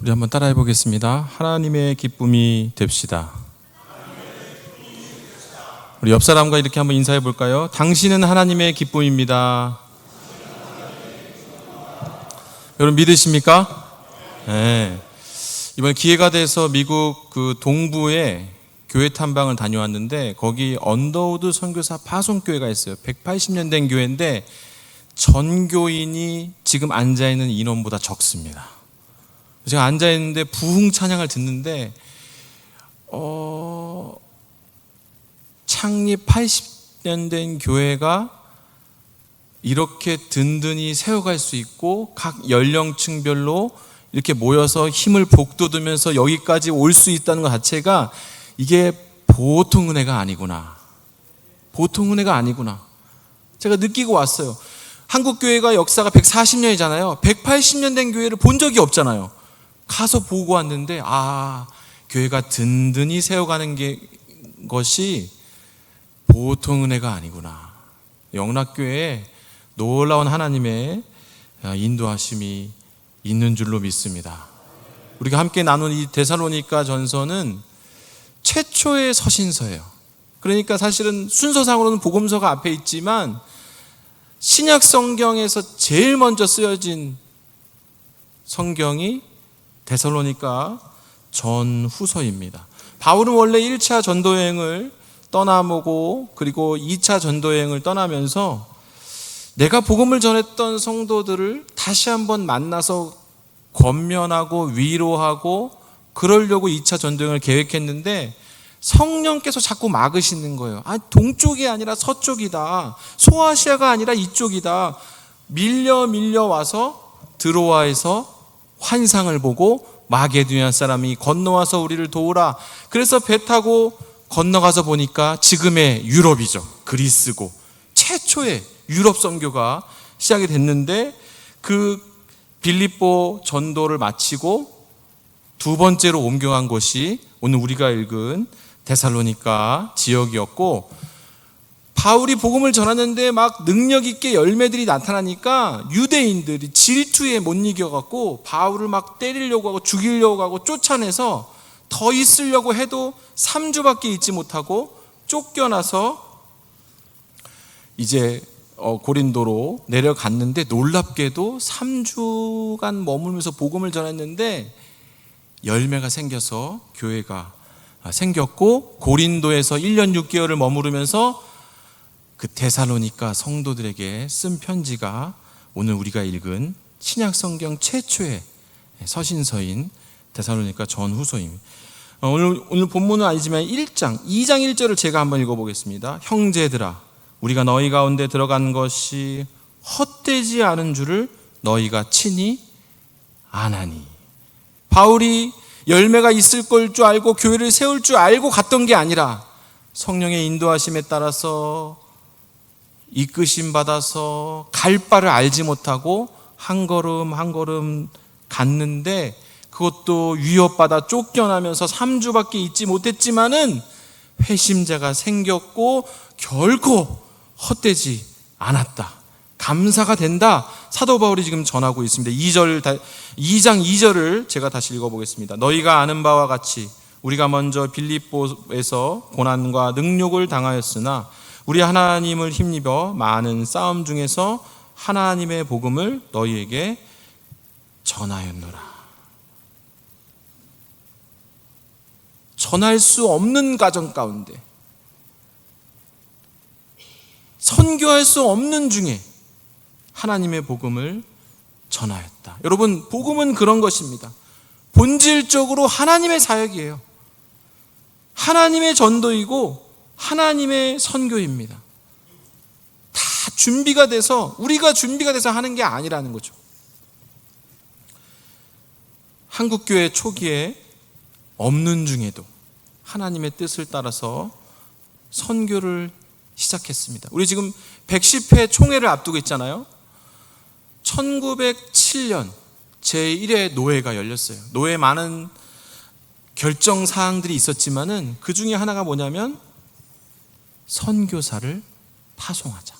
우리 한번 따라해 보겠습니다. 하나님의 기쁨이 됩시다. 우리 옆 사람과 이렇게 한번 인사해 볼까요? 당신은 하나님의 기쁨입니다. 여러분 믿으십니까? 네. 이번 기회가 돼서 미국 그 동부에 교회 탐방을 다녀왔는데 거기 언더우드 선교사 파송교회가 있어요. 180년 된 교회인데 전교인이 지금 앉아있는 인원보다 적습니다. 제가 앉아있는데 부흥 찬양을 듣는데 창립 80년 된 교회가 이렇게 든든히 세워갈 수 있고 각 연령층별로 이렇게 모여서 힘을 북돋으면서 여기까지 올 수 있다는 것 자체가 이게 보통 은혜가 아니구나. 보통 은혜가 아니구나. 제가 느끼고 왔어요. 한국교회가 역사가 140년이잖아요. 180년 된 교회를 본 적이 없잖아요. 가서 보고 왔는데 교회가 든든히 세워가는 것이 보통 은혜가 아니구나. 영락교회에 놀라운 하나님의 인도하심이 있는 줄로 믿습니다. 우리가 함께 나눈 이 데살로니가 전서는 최초의 서신서예요. 그러니까 사실은 순서상으로는 복음서가 앞에 있지만 신약 성경에서 제일 먼저 쓰여진 성경이 데살로니가 전후서입니다. 바울은 원래 1차 전도여행을 떠나보고 그리고 2차 전도여행을 떠나면서 내가 복음을 전했던 성도들을 다시 한번 만나서 권면하고 위로하고 그러려고 2차 전도여행을 계획했는데 성령께서 자꾸 막으시는 거예요. 동쪽이 아니라 서쪽이다. 소아시아가 아니라 이쪽이다. 밀려 와서 드로아에서 환상을 보고 마게도냐 사람이 건너와서 우리를 도우라. 그래서 배 타고 건너가서 보니까 지금의 유럽이죠. 그리스고 최초의 유럽 선교가 시작이 됐는데 그 빌립보 전도를 마치고 두 번째로 옮겨간 곳이 오늘 우리가 읽은 데살로니가 지역이었고 바울이 복음을 전하는데 막 능력 있게 열매들이 나타나니까 유대인들이 질투에 못 이겨갖고 바울을 막 때리려고 하고 죽이려고 하고 쫓아내서 더 있으려고 해도 3주밖에 있지 못하고 쫓겨나서 이제 고린도로 내려갔는데 놀랍게도 3주간 머물면서 복음을 전했는데 열매가 생겨서 교회가 생겼고 고린도에서 1년 6개월을 머무르면서 그 데살로니가 성도들에게 쓴 편지가 오늘 우리가 읽은 신약 성경 최초의 서신서인 데살로니가 전후서입니다. 오늘 본문은 아니지만 2장 1절을 제가 한번 읽어보겠습니다. 형제들아 우리가 너희 가운데 들어간 것이 헛되지 않은 줄을 너희가 친히 아나니. 바울이 열매가 있을 걸 줄 알고 교회를 세울 줄 알고 갔던 게 아니라 성령의 인도하심에 따라서 이끄심 받아서 갈 바를 알지 못하고 한 걸음 한 걸음 갔는데 그것도 위협받아 쫓겨나면서 3주밖에 있지 못했지만은 회심자가 생겼고 결코 헛되지 않았다. 감사가 된다. 사도 바울이 지금 전하고 있습니다. 2장 2절을 제가 다시 읽어보겠습니다. 너희가 아는 바와 같이 우리가 먼저 빌립보에서 고난과 능욕을 당하였으나 우리 하나님을 힘입어 많은 싸움 중에서 하나님의 복음을 너희에게 전하였노라. 전할 수 없는 가정 가운데 선교할 수 없는 중에 하나님의 복음을 전하였다. 여러분, 복음은 그런 것입니다. 본질적으로 하나님의 사역이에요. 하나님의 전도이고 하나님의 선교입니다. 다 준비가 돼서 우리가 준비가 돼서 하는 게 아니라는 거죠. 한국교회 초기에 없는 중에도 하나님의 뜻을 따라서 선교를 시작했습니다. 우리 지금 110회 총회를 앞두고 있잖아요. 1907년 제1회 노회가 열렸어요. 노회에 많은 결정 사항들이 있었지만은 그 중에 하나가 뭐냐면 선교사를 파송하자.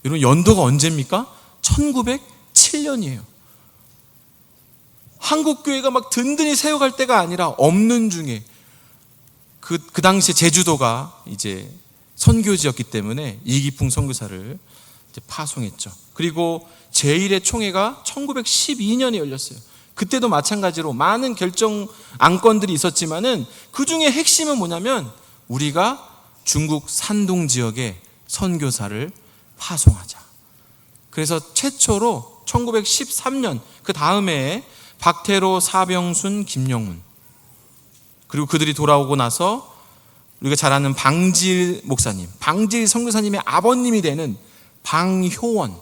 여러분 연도가 언제입니까? 1907년이에요. 한국교회가 막 든든히 세워갈 때가 아니라 없는 중에 그 당시에 제주도가 이제 선교지였기 때문에 이기풍 선교사를 이제 파송했죠. 그리고 제1회 총회가 1912년에 열렸어요. 그때도 마찬가지로 많은 결정 안건들이 있었지만은 그 중에 핵심은 뭐냐면 우리가 중국 산동 지역에 선교사를 파송하자. 그래서 최초로 1913년 그 다음에 박태로, 사병순, 김영문, 그리고 그들이 돌아오고 나서 우리가 잘 아는 방질 목사님, 방질 선교사님의 아버님이 되는 방효원,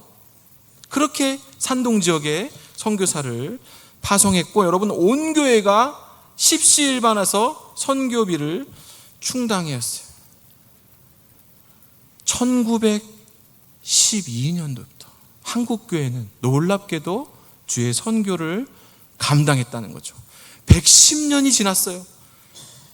그렇게 산동 지역에 선교사를 파송했고, 여러분 온 교회가 십시일반해서 선교비를 충당했어요. 1912년도부터 한국 교회는 놀랍게도 주의 선교를 감당했다는 거죠. 110년이 지났어요.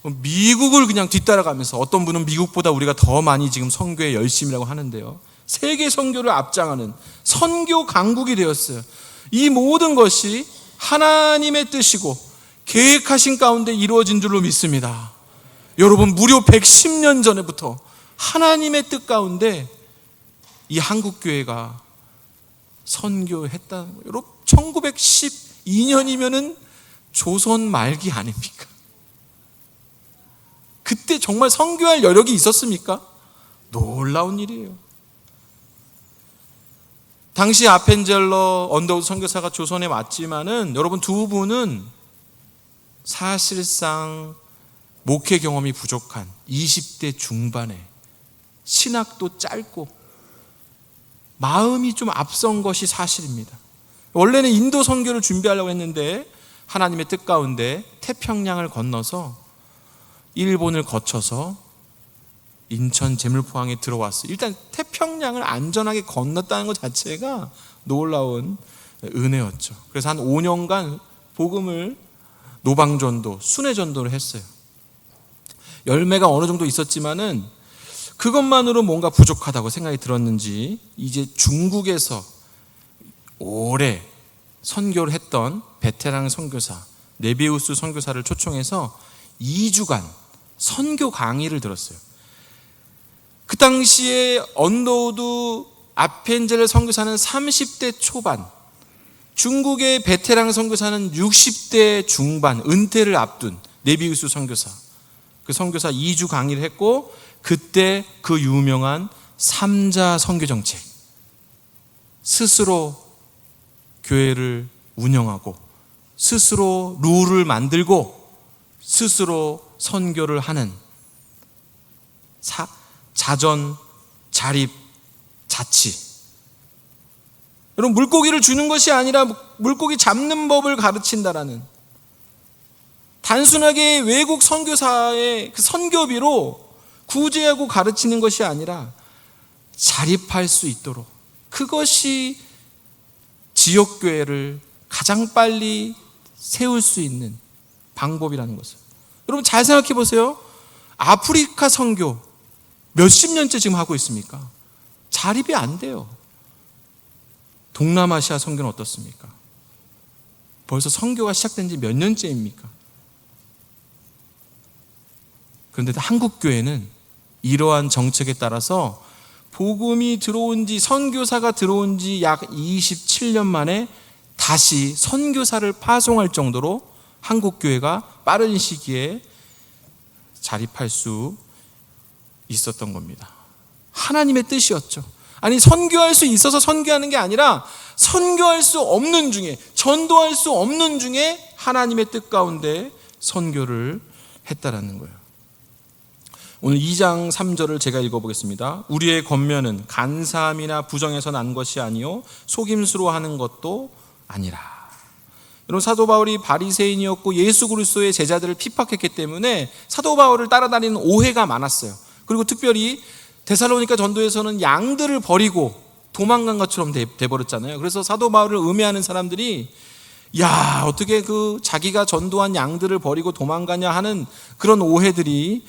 미국을 그냥 뒤따라가면서, 어떤 분은 미국보다 우리가 더 많이 지금 선교에 열심이라고 하는데요, 세계 선교를 앞장하는 선교 강국이 되었어요. 이 모든 것이 하나님의 뜻이고 계획하신 가운데 이루어진 줄로 믿습니다. 여러분, 무려 110년 전에부터 하나님의 뜻 가운데 이 한국교회가 선교했다는 거예요. 여러분, 1912년이면은 조선 말기 아닙니까? 그때 정말 선교할 여력이 있었습니까? 놀라운 일이에요. 당시 아펜젤러 언더우드 선교사가 조선에 왔지만은 여러분, 두 분은 사실상 목회 경험이 부족한 20대 중반에 신학도 짧고 마음이 좀 앞선 것이 사실입니다. 원래는 인도 선교를 준비하려고 했는데 하나님의 뜻 가운데 태평양을 건너서 일본을 거쳐서 인천 제물포항에 들어왔어요. 일단 태평양을 안전하게 건넜다는 것 자체가 놀라운 은혜였죠. 그래서 한 5년간 복음을 노방전도, 순회전도를 했어요. 열매가 어느 정도 있었지만은 그것만으로 뭔가 부족하다고 생각이 들었는지 이제 중국에서 오래 선교를 했던 베테랑 선교사 네비우스 선교사를 초청해서 2주간 선교 강의를 들었어요. 그 당시에 언더우드 아펜젤러 선교사는 30대 초반, 중국의 베테랑 선교사는 60대 중반, 은퇴를 앞둔 네비우스 선교사, 그 선교사 2주 강의를 했고, 그때 그 유명한 3자 선교 정책, 스스로 교회를 운영하고 스스로 룰을 만들고 스스로 선교를 하는 자전, 자립, 자치. 여러분, 물고기를 주는 것이 아니라 물고기 잡는 법을 가르친다라는, 단순하게 외국 선교사의 그 선교비로 구제하고 가르치는 것이 아니라 자립할 수 있도록, 그것이 지역교회를 가장 빨리 세울 수 있는 방법이라는 것을. 여러분, 잘 생각해 보세요. 아프리카 선교 몇십 년째 지금 하고 있습니까? 자립이 안 돼요. 동남아시아 선교는 어떻습니까? 벌써 선교가 시작된 지 몇 년째입니까? 그런데 한국교회는 이러한 정책에 따라서 복음이 들어온 지, 선교사가 들어온 지 약 27년 만에 다시 선교사를 파송할 정도로 한국교회가 빠른 시기에 자립할 수 있었던 겁니다. 하나님의 뜻이었죠. 아니, 선교할 수 있어서 선교하는 게 아니라 선교할 수 없는 중에, 전도할 수 없는 중에 하나님의 뜻 가운데 선교를 했다라는 거예요. 오늘 2장 3절을 제가 읽어보겠습니다. 우리의 권면은 간사함이나 부정에서 난 것이 아니요 속임수로 하는 것도 아니라. 여러분, 사도 바울이 바리새인이었고 예수 그리스도의 제자들을 핍박했기 때문에 사도 바울을 따라다니는 오해가 많았어요. 그리고 특별히 데살로니가 전도에서는 양들을 버리고 도망간 것처럼 돼버렸잖아요. 그래서 사도 바울을 음해하는 사람들이, 야, 어떻게 그 자기가 전도한 양들을 버리고 도망가냐 하는 그런 오해들이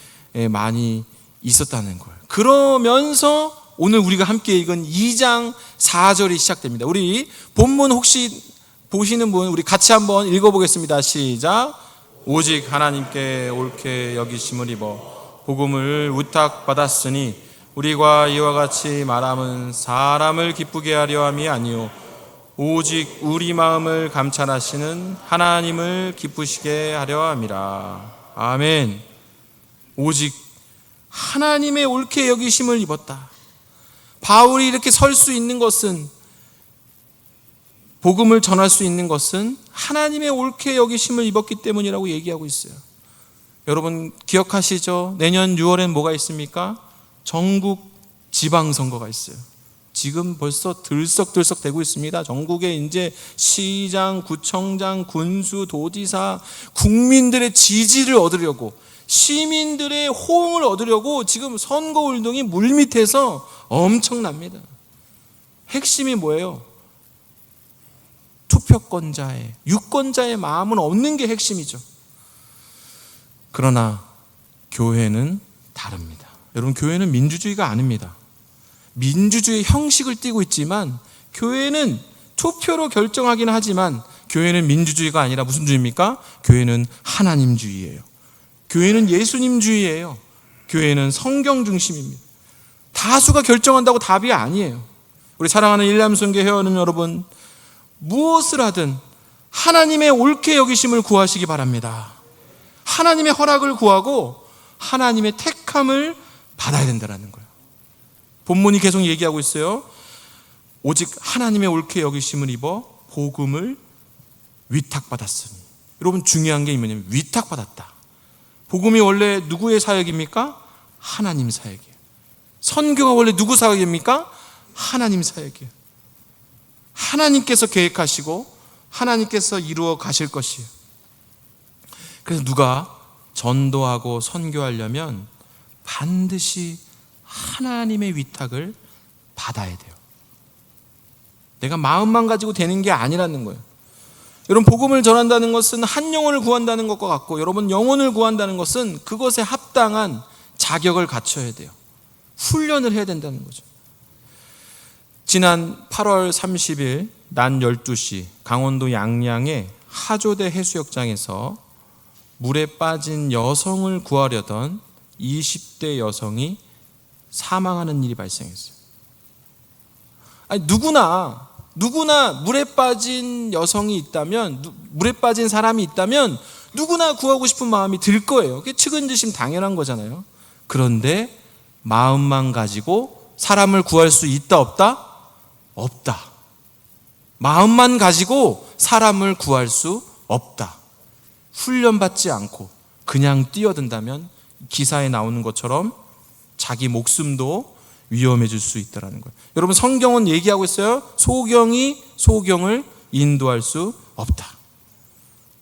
많이 있었다는 거예요. 그러면서 오늘 우리가 함께 읽은 2장 4절이 시작됩니다. 우리 본문 혹시 보시는 분, 우리 같이 한번 읽어보겠습니다. 시작. 오직 하나님께 옳게 여기심을 입어 복음을 위탁받았으니 우리가 이와 같이 말함은 사람을 기쁘게 하려 함이 아니요 오직 우리 마음을 감찰하시는 하나님을 기쁘시게 하려 함이라. 아멘. 오직 하나님의 옳게 여기심을 입었다. 바울이 이렇게 설 수 있는 것은, 복음을 전할 수 있는 것은 하나님의 옳게 여기심을 입었기 때문이라고 얘기하고 있어요. 여러분 기억하시죠? 내년 6월엔 뭐가 있습니까? 전국 지방선거가 있어요. 지금 벌써 들썩들썩 되고 있습니다. 전국에 이제 시장, 구청장, 군수, 도지사, 국민들의 지지를 얻으려고, 시민들의 호응을 얻으려고 지금 선거운동이 물밑에서 엄청납니다. 핵심이 뭐예요? 투표권자의, 유권자의 마음은 얻는 게 핵심이죠. 그러나 교회는 다릅니다. 여러분, 교회는 민주주의가 아닙니다. 민주주의 형식을 띠고 있지만 교회는 투표로 결정하긴 하지만 교회는 민주주의가 아니라 무슨 주의입니까? 교회는 하나님주의예요. 교회는 예수님주의예요. 교회는 성경 중심입니다. 다수가 결정한다고 답이 아니에요. 우리 사랑하는 일람성교 회원님 여러분, 무엇을 하든 하나님의 옳게 여기심을 구하시기 바랍니다. 하나님의 허락을 구하고 하나님의 택함을 받아야 된다는 거예요. 본문이 계속 얘기하고 있어요. 오직 하나님의 옳게 여기심을 입어 복음을 위탁받았으니. 여러분, 중요한 게 뭐냐면 위탁받았다. 복음이 원래 누구의 사역입니까? 하나님 사역이에요. 선교가 원래 누구 사역입니까? 하나님 사역이에요. 하나님께서 계획하시고 하나님께서 이루어 가실 것이에요. 그래서 누가 전도하고 선교하려면 반드시 하나님의 위탁을 받아야 돼요. 내가 마음만 가지고 되는 게 아니라는 거예요. 여러분, 복음을 전한다는 것은 한 영혼을 구한다는 것과 같고, 여러분 영혼을 구한다는 것은 그것에 합당한 자격을 갖춰야 돼요. 훈련을 해야 된다는 거죠. 지난 8월 30일 낮 12시 강원도 양양의 하조대 해수욕장에서 물에 빠진 여성을 구하려던 20대 여성이 사망하는 일이 발생했어요. 아니, 누구나 물에 빠진 여성이 있다면, 물에 빠진 사람이 있다면 누구나 구하고 싶은 마음이 들 거예요. 그게 측은지심 당연한 거잖아요. 그런데 마음만 가지고 사람을 구할 수 있다 없다? 없다. 마음만 가지고 사람을 구할 수 없다. 훈련받지 않고 그냥 뛰어든다면 기사에 나오는 것처럼 자기 목숨도 위험해질 수 있다는 거예요. 여러분, 성경은 얘기하고 있어요. 소경이 소경을 인도할 수 없다.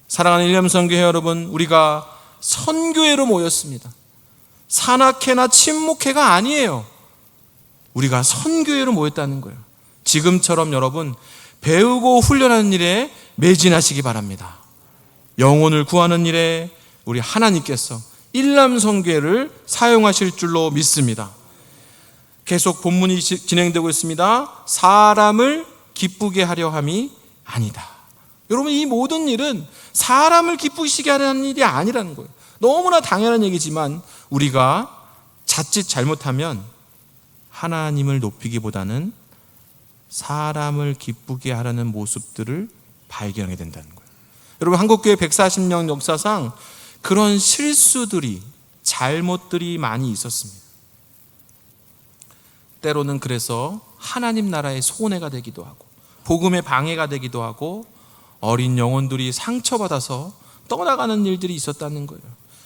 사랑하는 일념선교회 여러분, 우리가 선교회로 모였습니다. 산악회나 친목회가 아니에요. 우리가 선교회로 모였다는 거예요. 지금처럼 여러분, 배우고 훈련하는 일에 매진하시기 바랍니다. 영혼을 구하는 일에 우리 하나님께서 일람선교회를 사용하실 줄로 믿습니다. 계속 본문이 진행되고 있습니다. 사람을 기쁘게 하려 함이 아니다. 여러분, 이 모든 일은 사람을 기쁘시게 하려는 일이 아니라는 거예요. 너무나 당연한 얘기지만 우리가 자칫 잘못하면 하나님을 높이기보다는 사람을 기쁘게 하려는 모습들을 발견하게 된다는 거예요. 여러분, 한국교회 140년 역사상 그런 실수들이, 잘못들이 많이 있었습니다. 때로는 그래서 하나님 나라의 손해가 되기도 하고, 복음의 방해가 되기도 하고, 어린 영혼들이 상처받아서 떠나가는 일들이 있었다는 거예요.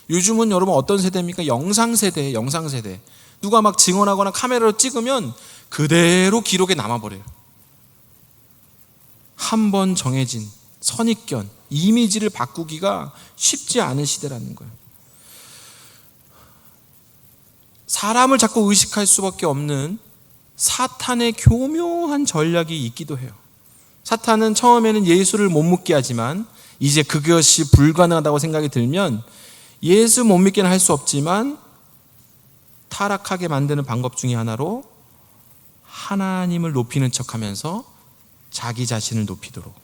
요즘은 여러분 어떤 세대입니까? 영상세대예요. 영상세대. 누가 막 증언하거나 카메라로 찍으면 그대로 기록에 남아버려요. 한 번 정해진 선입견, 이미지를 바꾸기가 쉽지 않은 시대라는 거예요. 사람을 자꾸 의식할 수밖에 없는 사탄의 교묘한 전략이 있기도 해요. 사탄은 처음에는 예수를 못 믿게 하지만 이제 그것이 불가능하다고 생각이 들면 예수 못 믿게는 할 수 없지만 타락하게 만드는 방법 중에 하나로 하나님을 높이는 척하면서 자기 자신을 높이도록,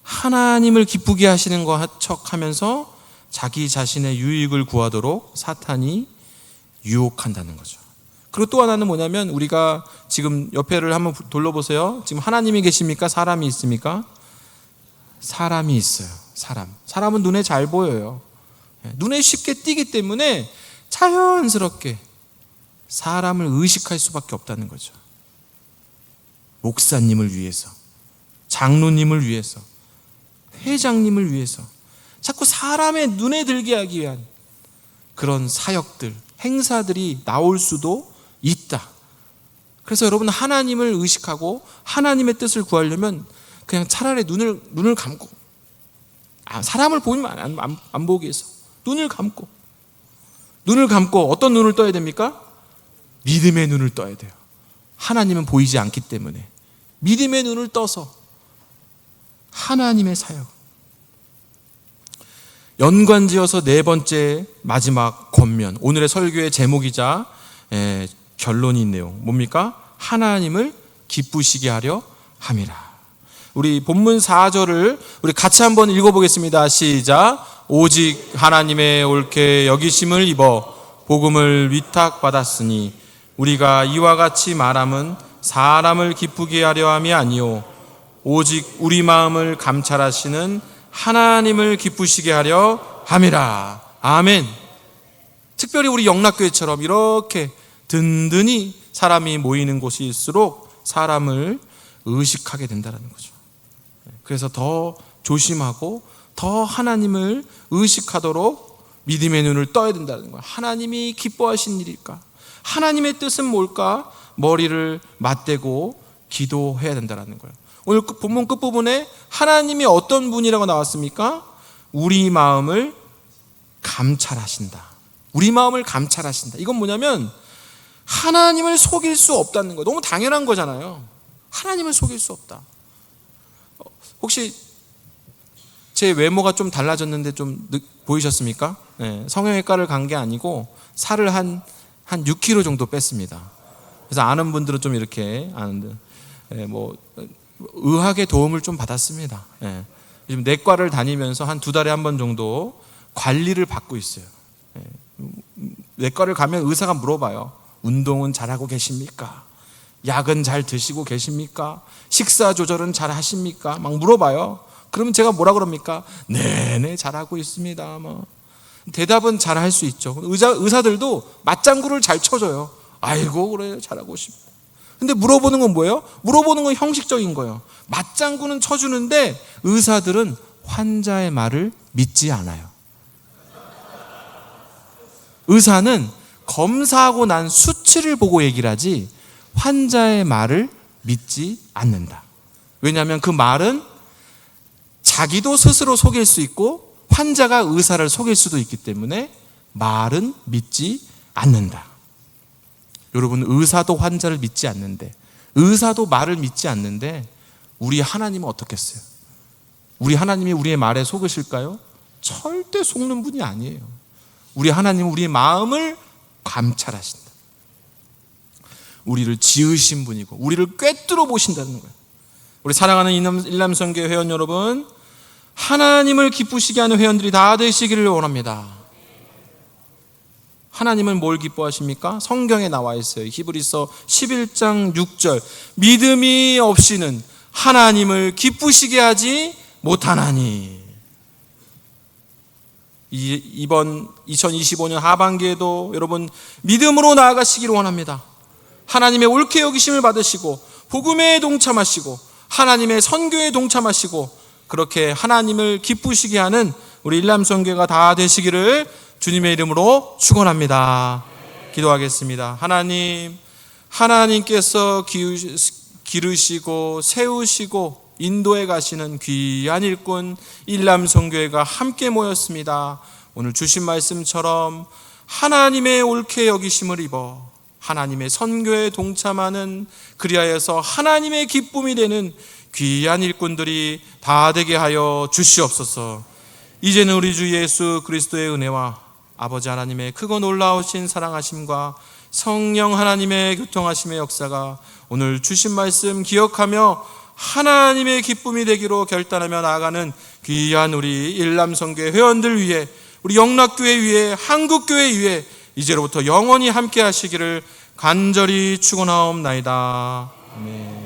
하나님을 기쁘게 하시는 척 하면서 자기 자신의 유익을 구하도록 사탄이 유혹한다는 거죠. 그리고 또 하나는 뭐냐면, 우리가 지금 옆에를 한번 돌려보세요. 지금 하나님이 계십니까? 사람이 있습니까? 사람이 있어요. 사람은 눈에 잘 보여요. 눈에 쉽게 띄기 때문에 자연스럽게 사람을 의식할 수밖에 없다는 거죠. 목사님을 위해서, 장로님을 위해서, 회장님을 위해서 자꾸 사람의 눈에 들게 하기 위한 그런 사역들, 행사들이 나올 수도 있다. 그래서 여러분, 하나님을 의식하고 하나님의 뜻을 구하려면 그냥 차라리 눈을 감고, 사람을 보면 안 보기 위해서 눈을 감고 어떤 눈을 떠야 됩니까? 믿음의 눈을 떠야 돼요. 하나님은 보이지 않기 때문에 믿음의 눈을 떠서 하나님의 사역. 연관지어서 네 번째 마지막 권면, 오늘의 설교의 제목이자 결론이 있네요. 뭡니까? 하나님을 기쁘시게 하려 함이라. 우리 본문 4절을 우리 같이 한번 읽어보겠습니다. 시작. 오직 하나님의 옳게 여기심을 입어 복음을 위탁받았으니 우리가 이와 같이 말함은 사람을 기쁘게 하려 함이 아니요 오직 우리 마음을 감찰하시는 하나님을 기쁘시게 하려 함이라. 아멘. 특별히 우리 영락교회처럼 이렇게 든든히 사람이 모이는 곳일수록 사람을 의식하게 된다는 거죠. 그래서 더 조심하고 더 하나님을 의식하도록 믿음의 눈을 떠야 된다는 거예요. 하나님이 기뻐하신 일일까? 하나님의 뜻은 뭘까? 머리를 맞대고 기도해야 된다는 거예요. 오늘 본문 끝부분에 하나님이 어떤 분이라고 나왔습니까? 우리 마음을 감찰하신다. 우리 마음을 감찰하신다. 이건 뭐냐면 하나님을 속일 수 없다는 거예요. 너무 당연한 거잖아요. 하나님을 속일 수 없다. 혹시 제 외모가 좀 달라졌는데 좀 보이셨습니까? 네, 성형외과를 간 게 아니고 살을 한 6kg 정도 뺐습니다. 그래서 아는 분들은 좀 이렇게 아는데, 의학의 도움을 좀 받았습니다. 요즘 내과를 다니면서 한 2달에 한 번 정도 관리를 받고 있어요. 내과를 가면 의사가 물어봐요. 운동은 잘하고 계십니까? 약은 잘 드시고 계십니까? 식사 조절은 잘 하십니까? 막 물어봐요. 그러면 제가 뭐라 그럽니까? 네네 잘하고 있습니다. 대답은 잘 할 수 있죠. 의사들도 맞장구를 잘 쳐줘요. 아이고 그래요 잘하고 싶다. 근데 물어보는 건 뭐예요? 물어보는 건 형식적인 거예요. 맞장구는 쳐주는데 의사들은 환자의 말을 믿지 않아요. 의사는 검사하고 난 수치를 보고 얘기를 하지 환자의 말을 믿지 않는다. 왜냐하면 그 말은 자기도 스스로 속일 수 있고 환자가 의사를 속일 수도 있기 때문에 말은 믿지 않는다. 여러분, 의사도 환자를 믿지 않는데, 의사도 말을 믿지 않는데 우리 하나님은 어떻겠어요? 우리 하나님이 우리의 말에 속으실까요? 절대 속는 분이 아니에요. 우리 하나님은 우리의 마음을 감찰하신다. 우리를 지으신 분이고 우리를 꿰뚫어 보신다는 거예요. 우리 사랑하는 일남선교회 회원 여러분, 하나님을 기쁘시게 하는 회원들이 다 되시기를 원합니다. 하나님은 뭘 기뻐하십니까? 성경에 나와 있어요. 히브리서 11장 6절. 믿음이 없이는 하나님을 기쁘시게 하지 못하나니. 이번 2025년 하반기에도 여러분 믿음으로 나아가시기를 원합니다. 하나님의 옳게 여기심을 받으시고 복음에 동참하시고 하나님의 선교에 동참하시고 그렇게 하나님을 기쁘시게 하는 우리 일남선교회가 다 되시기를 주님의 이름으로 축원합니다. 기도하겠습니다. 하나님께서 기르시고 세우시고 인도해 가시는 귀한 일꾼 일남선교회가 함께 모였습니다. 오늘 주신 말씀처럼 하나님의 옳게 여기심을 입어 하나님의 선교에 동참하는, 그리하여서 하나님의 기쁨이 되는 귀한 일꾼들이 다 되게 하여 주시옵소서. 이제는 우리 주 예수 그리스도의 은혜와 아버지 하나님의 크고 놀라우신 사랑하심과 성령 하나님의 교통하심의 역사가 오늘 주신 말씀 기억하며 하나님의 기쁨이 되기로 결단하며 나아가는 귀한 우리 일남성교회 회원들 위해, 우리 영락교회 위에, 한국교회 위에 이제로부터 영원히 함께 하시기를 간절히 축원하옵나이다. 아멘.